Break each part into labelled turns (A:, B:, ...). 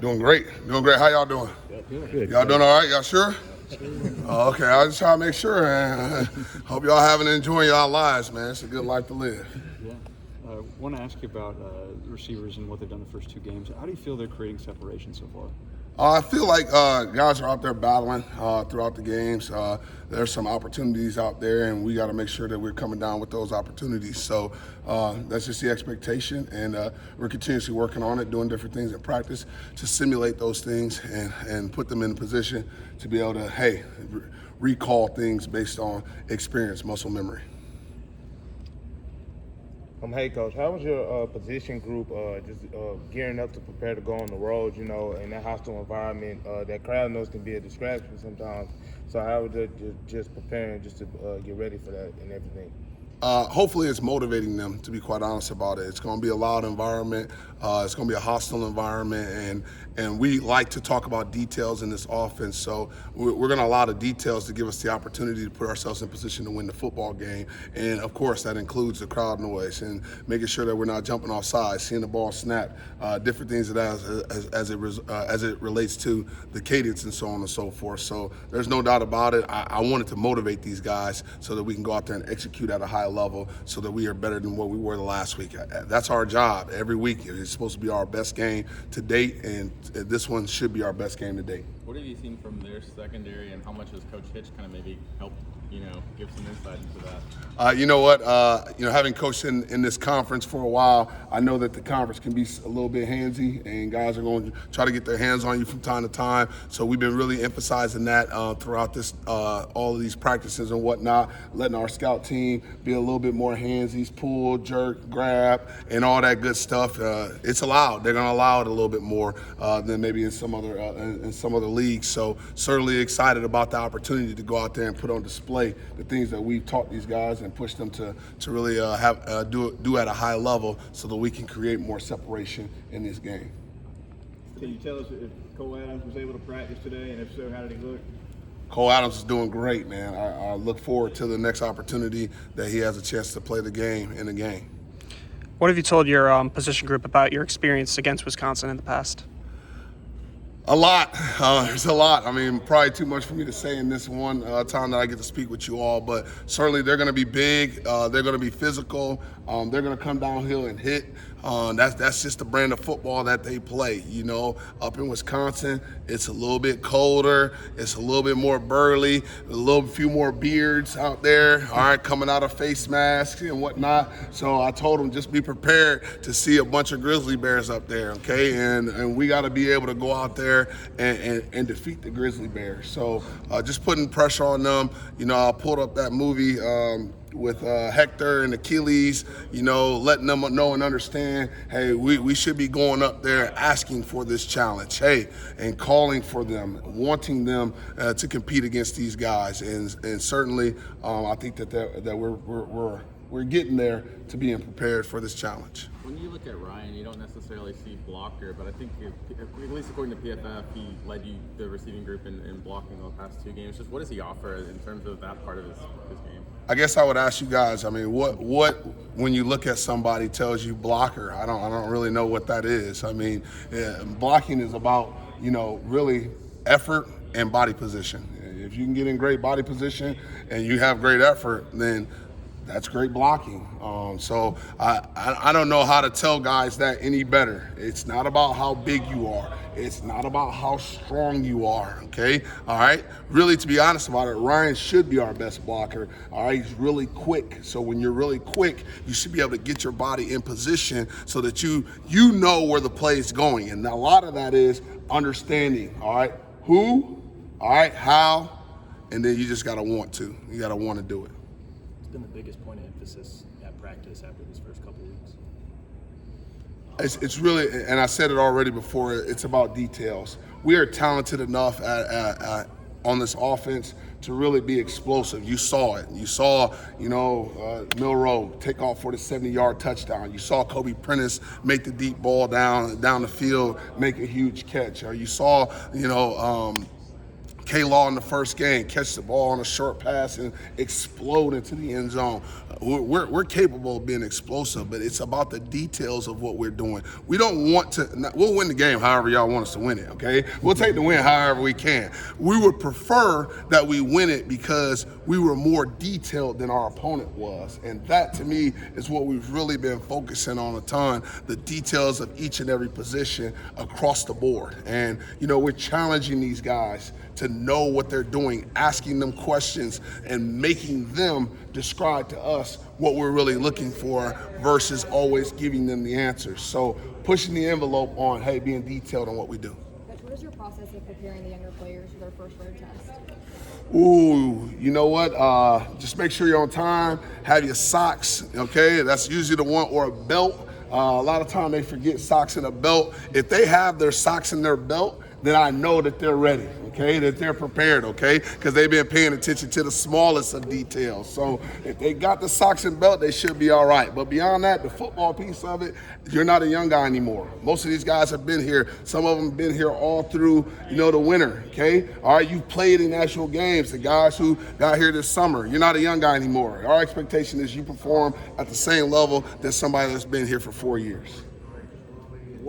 A: Doing great. Doing great. How y'all doing?
B: Good.
A: Y'all doing all right? Y'all sure? Okay, I just try to make sure, man. Hope y'all having and enjoying y'all lives, man. It's a good life to live.
B: Yeah. I want to ask you about receivers and what they've done the first two games. How do you feel they're creating separation so far?
A: I feel like guys are out there battling throughout the games. There's some opportunities out there, and we got to make sure that we're coming down with those opportunities. So that's just the expectation, and we're continuously working on it, doing different things in practice to simulate those things and put them in a position to be able to, recall things based on experience, muscle memory.
C: Hey, Coach, how was your position group just gearing up to prepare to go on the road, in that hostile environment? That crowd noise can be a distraction sometimes. So how was it just preparing just to get ready for that and everything?
A: Hopefully it's motivating them, to be quite honest about it. It's going to be a loud environment. It's going to be a hostile environment, and we like to talk about details in this offense. So we're going to allow the details to give us the opportunity to put ourselves in position to win the football game. And of course, that includes the crowd noise and making sure that we're not jumping off sides, seeing the ball snap, different things as it relates to the cadence and so on and so forth. So there's no doubt about it. I wanted to motivate these guys so that we can go out there and execute at a high level so that we are better than what we were the last week. That's our job every week. It's supposed to be our best game to date, and this one should be our best game to date.
D: What have you seen from their secondary, and how much has Coach Hitch kind of maybe helped, give some insight into that?
A: You know what? Having coached in this conference for a while, I know that the conference can be a little bit handsy, and guys are going to try to get their hands on you from time to time. So we've been really emphasizing that throughout this, all of these practices and whatnot, letting our scout team be a little bit more handsy, pull, jerk, grab, and all that good stuff. It's allowed. They're going to allow it a little bit more than maybe in some other leagues. So certainly excited about the opportunity to go out there and put on display the things that we've taught these guys and push them to really do at a high level so that we can create more separation in this game.
E: Can you tell us if Cole Adams was able to practice today, and if so, how did he look?
A: Cole Adams is doing great, man. I look forward to the next opportunity that he has a chance to play the game in the game.
F: What have you told your position group about your experience against Wisconsin in the past?
A: A lot. There's a lot. I mean, probably too much for me to say in this one time that I get to speak with you all, but certainly they're going to be big. They're going to be physical. They're going to come downhill and hit. That's just the brand of football that they play. Up in Wisconsin, it's a little bit colder. It's a little bit more burly, few more beards out there, all right, coming out of face masks and whatnot. So I told them just be prepared to see a bunch of grizzly bears up there, okay? And we got to be able to go out there and defeat the grizzly bears. So just putting pressure on them. I pulled up that movie with Hector and Achilles, letting them know and understand, hey, we should be going up there asking for this challenge, and calling for them, wanting them to compete against these guys. And certainly I think that we're getting there to being prepared for this challenge.
D: When you look at Ryan, you don't necessarily see blocker, but I think, at least according to PFF, he led the receiving group in blocking the past two games. Just what does he offer in terms of that part of his game?
A: I guess I would ask you guys, what when you look at somebody tells you blocker, I don't really know what that is. Blocking is about, really effort and body position. If you can get in great body position and you have great effort, then that's great blocking. So I don't know how to tell guys that any better. It's not about how big you are. It's not about how strong you are, okay? All right? Really, to be honest about it, Ryan should be our best blocker. All right? He's really quick. So when you're really quick, you should be able to get your body in position so that you know where the play is going. And a lot of that is understanding, all right? Who, all right, how, and then you just got to want to. You got to want to do it.
G: Been the biggest point of emphasis at practice after these first couple weeks?
A: It's really, and I said it already before, it's about details. We are talented enough on this offense to really be explosive. You saw it. You saw, Milroe take off for the 70-yard touchdown. You saw Kobe Prentice make the deep ball down the field, make a huge catch. Or you saw, K-Law in the first game, catch the ball on a short pass and explode into the end zone. We're capable of being explosive, but it's about the details of what we're doing. We don't want to, we'll win the game however y'all want us to win it, okay? We'll take the win however we can. We would prefer that we win it because we were more detailed than our opponent was. And that, to me, is what we've really been focusing on a ton, the details of each and every position across the board. And, we're challenging these guys to know what they're doing, asking them questions, and making them describe to us what we're really looking for versus always giving them the answers. So pushing the envelope on, hey, being detailed on what we do.
H: Coach, what is your process of preparing the younger players for their first road test?
A: Ooh, you know what? Just make sure you're on time. Have your socks, okay? That's usually the one, or a belt. A lot of time they forget socks and a belt. If they have their socks in their belt, then I know that they're ready, okay? That they're prepared, okay? Because they've been paying attention to the smallest of details. So if they got the socks and belt, they should be all right. But beyond that, the football piece of it, you're not a young guy anymore. Most of these guys have been here. Some of them have been here all through, the winter, okay? All right, you've played in national games. The guys who got here this summer, you're not a young guy anymore. Our expectation is you perform at the same level that somebody that's been here for 4 years.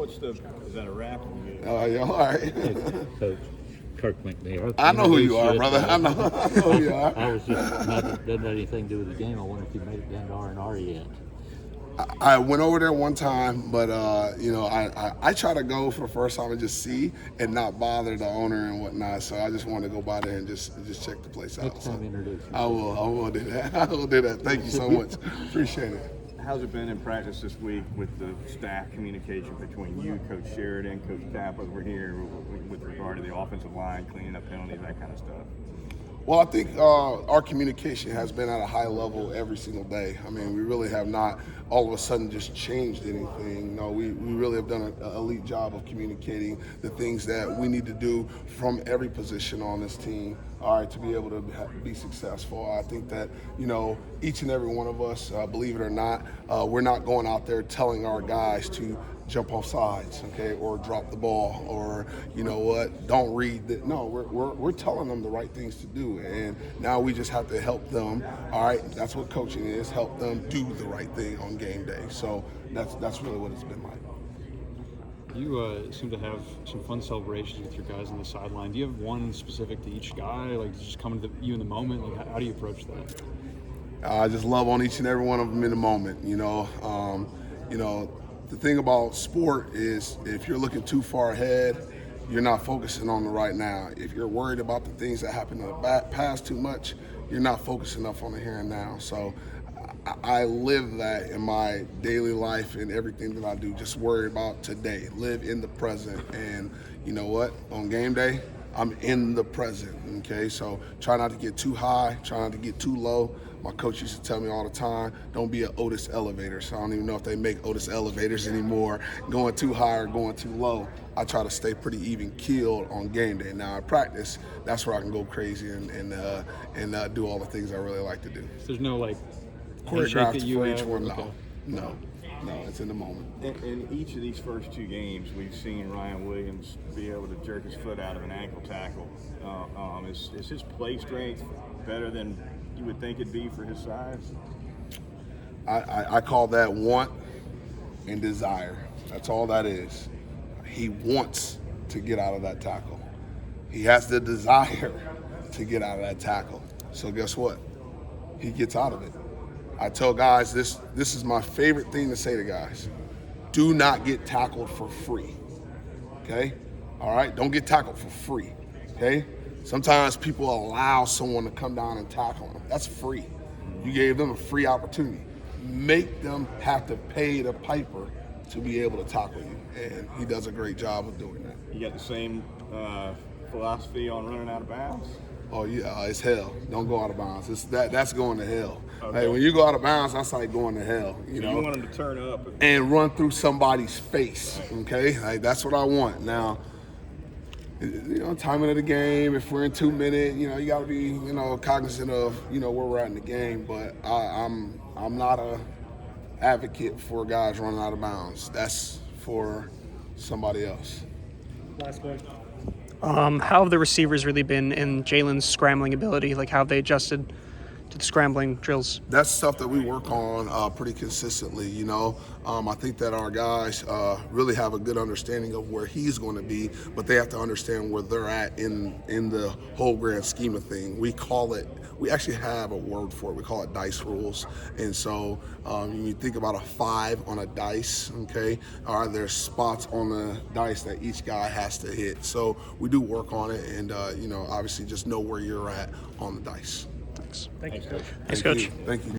E: Is that a wrap?
A: Yeah, all right.
I: Coach Kirk McNair.
A: I know who you are, brother. I know who you are.
I: I was just doesn't have anything to do with the game. I wonder if you made it down to R&R yet.
A: I went over there one time, but I try to go for the first time and just see and not bother the owner and whatnot. So I just wanted to go by there and just check the place out.
I: Next time introduce you.
A: I will do that. I will do that. Thank you so much. Appreciate it.
E: How's it been in practice this week with the staff communication between you, Coach Sheridan, Coach Tapp over here with regard to the offensive line, cleaning up penalties, that kind of stuff?
A: Well, I think our communication has been at a high level every single day. I mean, we really have not all of a sudden just changed anything. No, we really have done an elite job of communicating the things that we need to do from every position on this team, all right, to be able to be successful. I think that, each and every one of us, believe it or not, we're not going out there telling our guys to jump off sides, okay, or drop the ball, or don't read that. No, we're telling them the right things to do, and now we just have to help them. All right, that's what coaching is: help them do the right thing on game day. So that's really what it's been like.
B: You seem to have some fun celebrations with your guys on the sideline. Do you have one specific to each guy, like just coming to you in the moment? Like, how do you approach that?
A: I just love on each and every one of them in the moment. The thing about sport is if you're looking too far ahead, you're not focusing on the right now. If you're worried about the things that happened in the past too much, you're not focused enough on the here and now. So I live that in my daily life and everything that I do. Just worry about today. Live in the present. And you know what? On game day, I'm in the present, okay? So try not to get too high, try not to get too low. My coach used to tell me all the time, don't be an Otis elevator. So I don't even know if they make Otis elevators anymore, going too high or going too low. I try to stay pretty even keeled on game day. Now in practice, that's where I can go crazy and do all the things I really like to do.
B: So there's no
A: choreographed for each
B: have?
A: one,
B: Okay.
A: No, it's in the moment.
E: In each of these first two games, we've seen Ryan Williams be able to jerk his foot out of an ankle tackle. Is his play strength better than you would think it'd be for his size?
A: I call that want and desire. That's all that is. He wants to get out of that tackle. He has the desire to get out of that tackle. So guess what? He gets out of it. I tell guys this is my favorite thing to say to guys. Do not get tackled for free. Okay? All right? Don't get tackled for free. Okay? Sometimes people allow someone to come down and tackle them. That's free. You gave them a free opportunity. Make them have to pay the piper to be able to tackle you. And he does a great job of doing that.
E: You got the same philosophy on running out of bounds?
A: Oh yeah, it's hell. Don't go out of bounds. That's going to hell.
E: Okay.
A: Hey, when you go out of bounds, that's like going to hell. You know,
E: you want him to turn up
A: and run through somebody's face. Okay, like that's what I want. Now, timing of the game. If we're in 2 minutes, you got to be cognizant of where we're at in the game. But I'm not a advocate for guys running out of bounds. That's for somebody else.
F: Last one. How have the receivers really been in Jalen's scrambling ability? Like, how have they adjusted to the scrambling drills?
A: That's stuff that we work on pretty consistently, you know. I think that our guys really have a good understanding of where he's going to be, but they have to understand where they're at in the whole grand scheme of things. We actually have a word for it. We call it dice rules. And so when you think about a 5 on a dice, okay, there's spots on the dice that each guy has to hit. So we do work on it, and obviously just know where you're at on the dice.
F: Thanks.
G: Thank you, Coach.
F: Thanks, Coach.
A: Thank you.